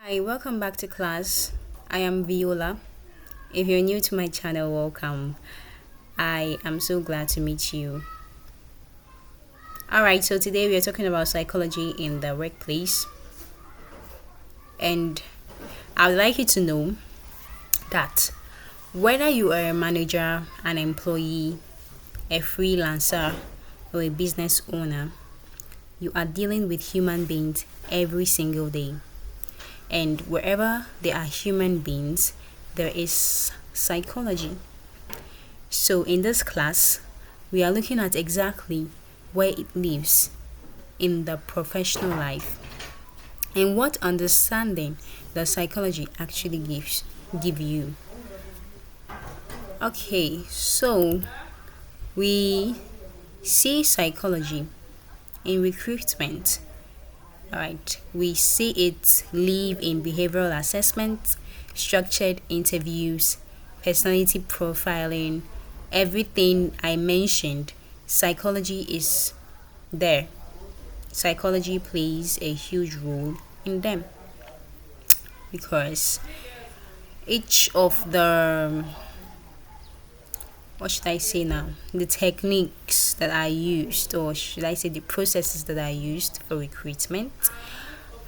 Hi, welcome back to class. I am Viola. If you're new to my channel, welcome. I am so glad to meet you. Alright, so today we are talking about psychology in the workplace. And I would like you to know that whether you are a manager, an employee, a freelancer, or a business owner, you are dealing with human beings every single day. And wherever there are human beings, there is psychology. So in this class, we are looking at exactly where it lives in the professional life and what understanding the psychology actually give you. Okay, so we see psychology in recruitment. Alright, we see it live in behavioral assessment, structured interviews, personality profiling, everything I mentioned. Psychology is there. Psychology plays a huge role in them because each of the what should I say now? The techniques that I used, or should I say the processes that I used for recruitment,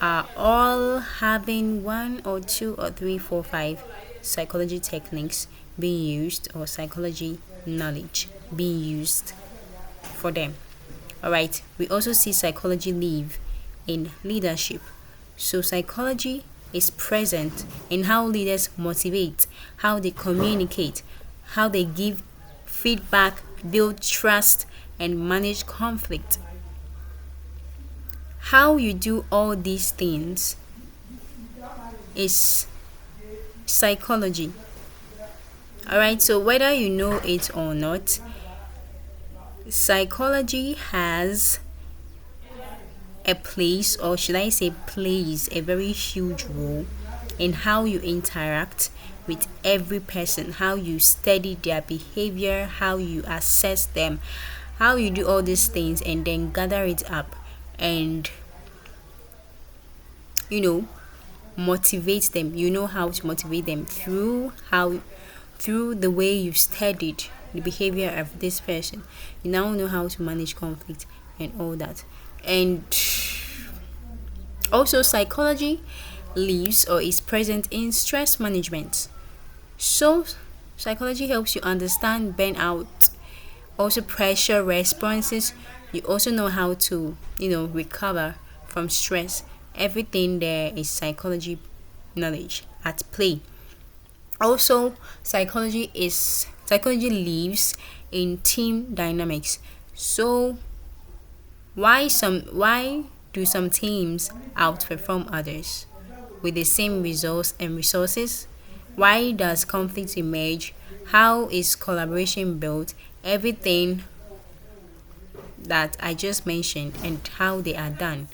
are all having one or two or three, four, five psychology techniques being used, or psychology knowledge being used for them. Alright, we also see psychology live in leadership. So, psychology is present in how leaders motivate, how they communicate, how they give feedback, build trust, and manage conflict. How you do all these things is psychology. Alright, so whether you know it or not, psychology has a place, or should I say, plays a very huge role in how you interact with every person, how you study their behavior, how you assess them, how you do all these things and then gather it up and motivate them. You know how to motivate them through the way you studied the behavior of this person. You now know how to manage conflict and all that. And also psychology lives or is present in stress management. So, psychology helps you understand burnout, also pressure responses. You also know how to, recover from stress. Everything there is psychology knowledge at play. Also, psychology lives in team dynamics. So, why do some teams outperform others with the same results and resources? Why does conflict emerge? How is collaboration built? Everything that I just mentioned and how they are done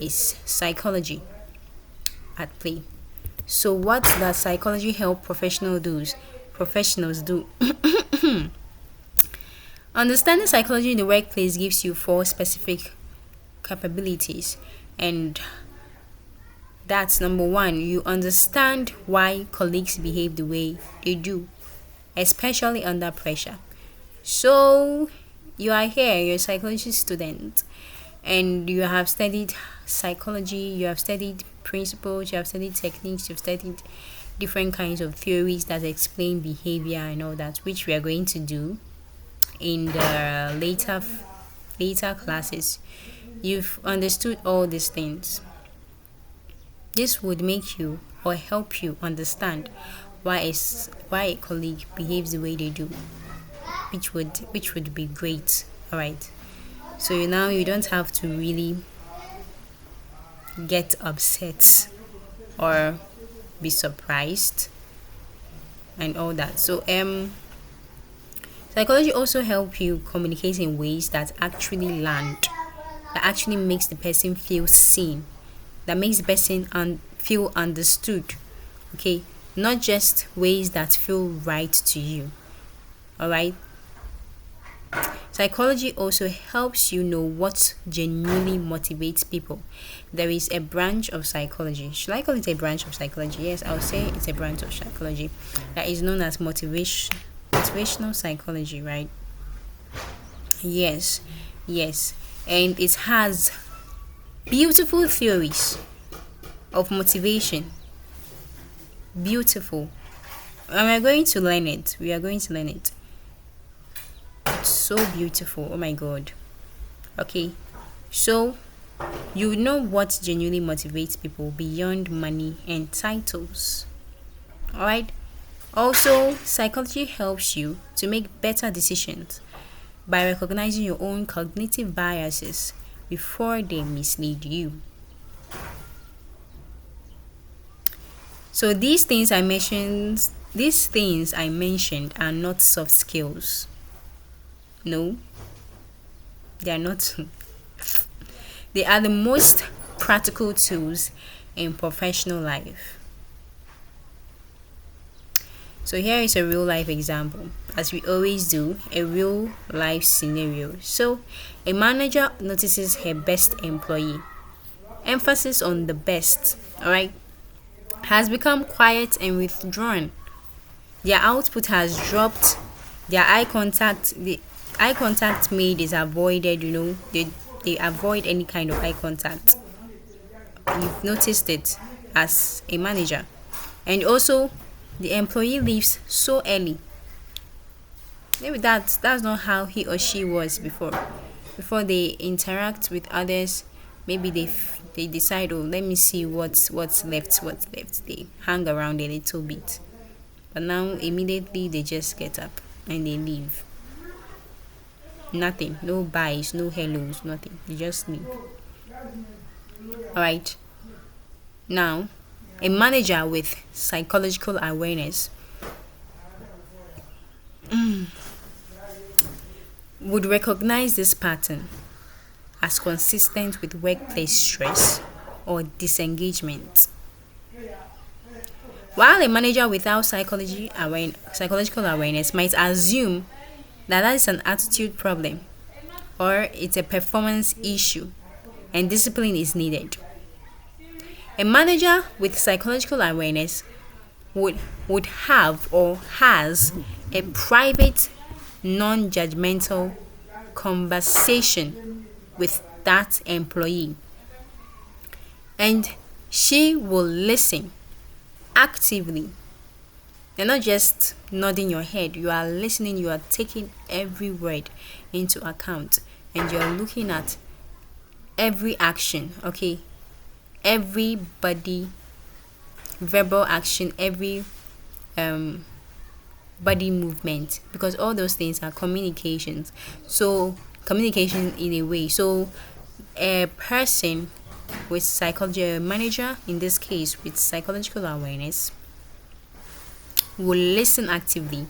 is psychology at play. So what does psychology help professionals do? Understanding psychology in the workplace gives you four specific capabilities, and that's number one, you understand why colleagues behave the way they do, especially under pressure. So, you are here, you're a psychology student, and you have studied psychology, you have studied principles, you have studied techniques, you've studied different kinds of theories that explain behavior and all that, which we are going to do in the later classes. You've understood all these things. This would make you or help you understand why a colleague behaves the way they do, which would be great. All right. So now you don't have to really get upset or be surprised and all that. So psychology also help you communicate in ways that actually land, that actually makes the person feel seen, that makes the person feel understood. Okay, not just ways that feel right to you. All right. Psychology also helps you know what genuinely motivates people. There is a branch of psychology. Should I call it a branch of psychology? Yes, I'll say it's a branch of psychology that is known as motivational psychology, right? Yes, yes. And it has beautiful theories of motivation. Beautiful. And we're going to learn it. We are going to learn it. It's so beautiful. Oh my god. Okay. So you know what genuinely motivates people beyond money and titles. Alright? Also, psychology helps you to make better decisions by recognizing your own cognitive biases before they mislead you. So these things I mentioned are not soft skills. No, they are not. They are the most practical tools in professional life. So here is a real life example. As we always do, a real life scenario. So a manager notices her best employee. Emphasis on the best, alright, has become quiet and withdrawn. Their output has dropped. The eye contact made is avoided, they avoid any kind of eye contact. You've noticed it as a manager. And also the employee leaves so early. Maybe that's not how he or she was before. Before they interact with others, maybe they decide, oh, let me see what's left. They hang around a little bit, but now immediately they just get up and they leave. Nothing, no buys, no hellos, nothing. They just leave. All right. Now, a manager with psychological awareness would recognize this pattern as consistent with workplace stress or disengagement. While a manager without psychological awareness might assume that is an attitude problem or it's a performance issue and discipline is needed. A manager with psychological awareness would have or has a private, non-judgmental conversation with that employee, and she will listen actively. You're not just nodding your head, you are listening, you are taking every word into account, and you're looking at every action, okay? Every body, verbal action, every body movement, because all those things are communications. So, communication in a way. So, a person with psychology, a manager in this case with psychological awareness, will listen actively,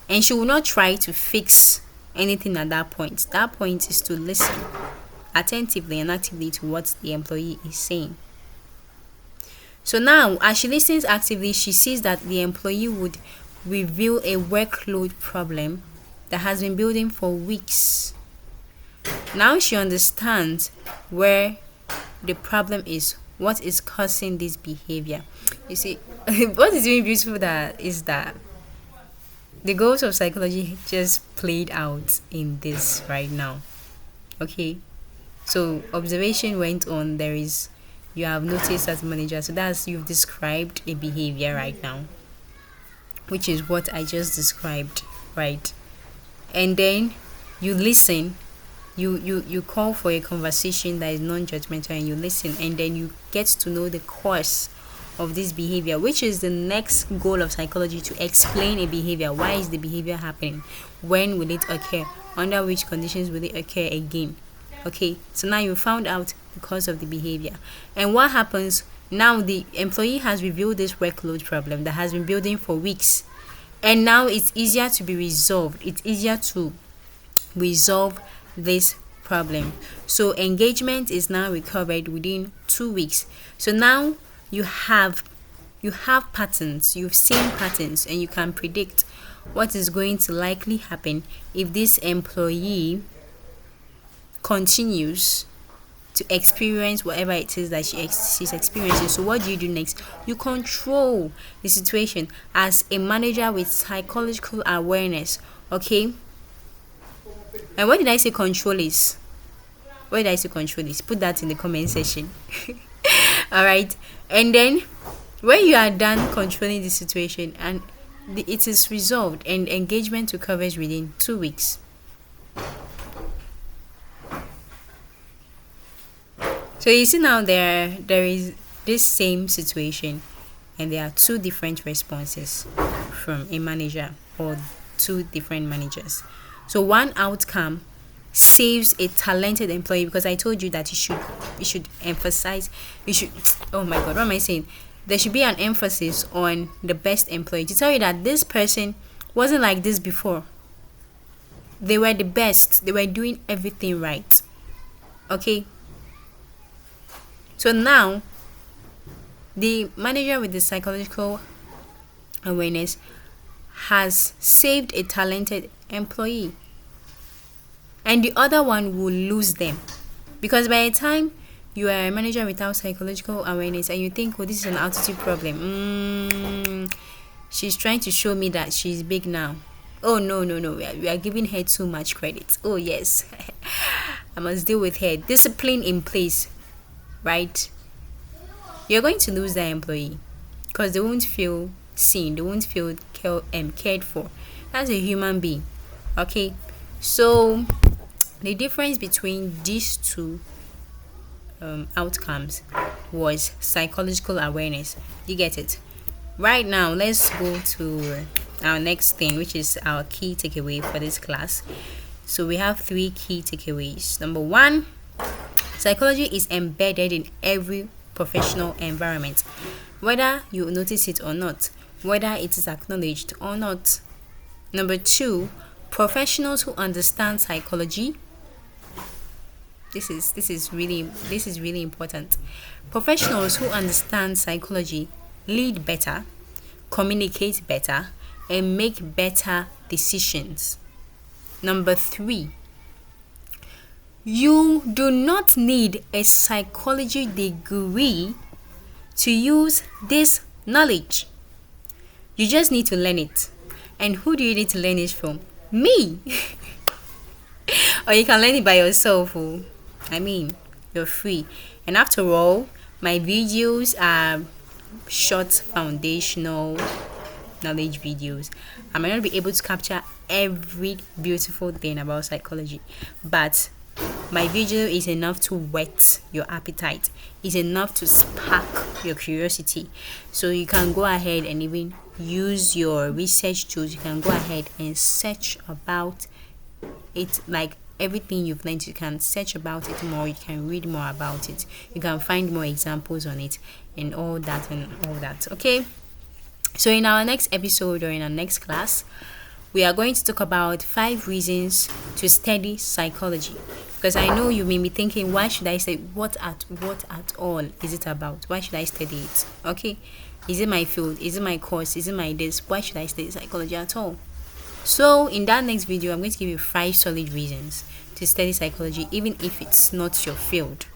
and she will not try to fix anything at that point. That point is to listen attentively and actively to what the employee is saying. So now, as she listens actively, she sees that the employee would reveal a workload problem that has been building for weeks. Now she understands where the problem is, what is causing this behavior. You see, what is really beautiful is that the goals of psychology just played out in this right now. Okay, so observation went on. You have noticed as a manager, so that's, you've described a behavior right now, which is what I just described, right? And then you listen, you call for a conversation that is non-judgmental, and you listen, and then you get to know the cause of this behavior, which is the next goal of psychology: to explain a behavior. Why is the behavior happening? When will it occur? Under which conditions will it occur again? Okay, so now you found out the cause of the behavior. And what happens now? The employee has revealed this workload problem that has been building for weeks, and now it's easier to be resolved. It's easier to resolve this problem. So engagement is now recovered within 2 weeks. So now you have patterns, you've seen patterns, and you can predict what is going to likely happen if this employee continues to experience whatever it is that she's experiencing. So what do? Next, you control the situation as a manager with psychological awareness. Okay, and what did I say control is? What did I say control is? Put that in the comment section. All right, and then when you are done controlling the situation and it is resolved and engagement recovers within 2 weeks. So you see now there is this same situation and there are two different responses from a manager or two different managers. So one outcome saves a talented employee, because I told you that you should emphasize, oh my god, what am I saying? There should be an emphasis on the best employee to tell you that this person wasn't like this before. They were the best. They were doing everything right. Okay. So now, the manager with the psychological awareness has saved a talented employee, and the other one will lose them, because by the time you are a manager without psychological awareness and you think, oh, this is an attitude problem, she's trying to show me that she's big now. Oh no, we are giving her too much credit. Oh yes, I must deal with her. Discipline in place, right? You're going to lose that employee because they won't feel seen, they won't feel cared for. That's a human being. Okay, so the difference between these two outcomes was psychological awareness. You get it? Right now, let's go to our next thing, which is our key takeaway for this class. So we have 3 key takeaways. Number 1, psychology is embedded in every professional environment, whether you notice it or not, whether it is acknowledged or not. Number 2, professionals who understand psychology. This is really important. Professionals who understand psychology lead better, communicate better, and make better decisions. Number 3, you do not need a psychology degree to use this knowledge. You just need to learn it. And who do you need to learn it from? Me. Or you can learn it by yourself. You're free. And after all, my videos are short foundational knowledge videos. I might not be able to capture every beautiful thing about psychology, but my video is enough to whet your appetite. It's enough to spark your curiosity. So you can go ahead and even use your research tools. You can go ahead and search about it, like everything you've learned. You can search about it more. You can read more about it. You can find more examples on it and all that. Okay. So in our next episode or in our next class, we are going to talk about 5 reasons to study psychology. Because I know you may be thinking, why should I say what at all is it about? Why should I study it? Okay. Is it my field? Is it my course? Is it my this? Why should I study psychology at all? So in that next video, I'm going to give you 5 solid reasons to study psychology, even if it's not your field.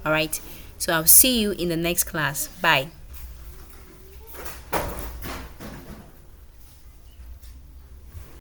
All right. So I'll see you in the next class. Bye.